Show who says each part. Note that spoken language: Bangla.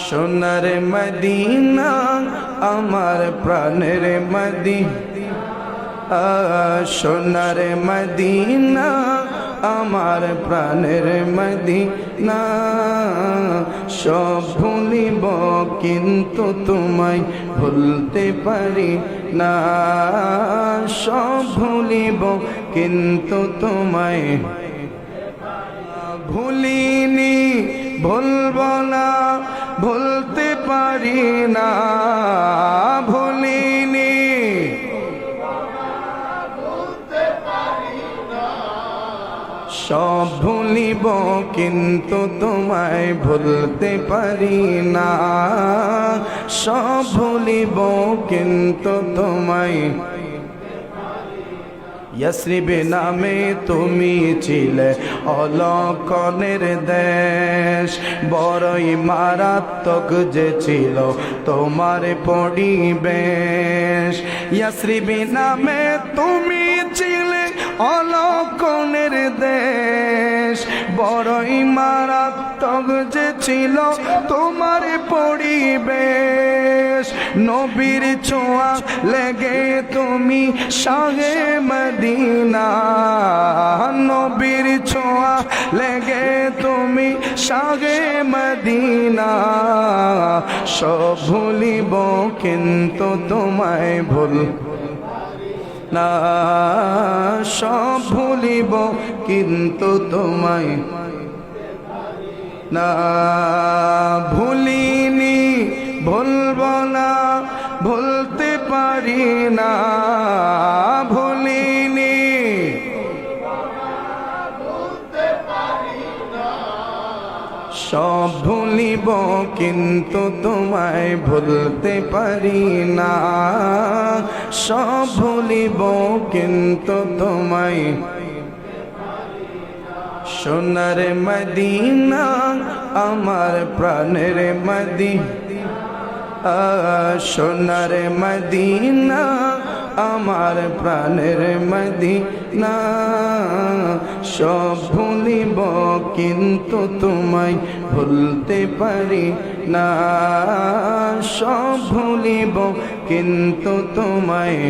Speaker 1: সোনার মদিনা আমার প্রাণের মদিনা, সোনার মদিনা আমার প্রাণের মদিনা। সব ভুলিব কিন্তু তোমায় ভুলতে পারি না, সব ভুলিব কিন্তু তোমায় ভুলিনি, ভুলব না, ভুলতে পারি না, ভুলিনি, সব ভুলিব কিন্তু তোমায় ভুলতে পারি না, সব ভুলিব কিন্তু তোমায়। ইয়াসরিব নামে তুমি ছিলে অলক্ষণের দেশ, বড়ই মারাত্মক যে ছিল তোমার পরিবেশ। ইয়াসরিব নামে তুমি ছিলে অলক্ষণের দেশ, বড়ই মারাত্মক যে ছিল তোমার পরিবেশ। নবীর ছোঁয়া লেগে তুমি শাহে মদিনা, নবীর ছোঁয়া লেগে তুমি শাহে মদিনা। সব ভুলিব কিন্তু তোমায় ভুল না, সব ভুলিব কিন্তু তোমায় না। ভুলিনি, ভুলব না, ভুলতে পারি না, ভুলিনি, সব ভুলিব কিন্তু তোমায় ভুলতে পারি না, সব ভুলিব কিন্তু তোমায়। সোনার মদিনা আমার প্রাণের মদিনা, সোনার মদিনা আমার প্রাণের মদিনা। সব ভুলিব কিন্তু তোমায় ভুলতে পারি না, সব ভুলিব কিন্তু তোমায়।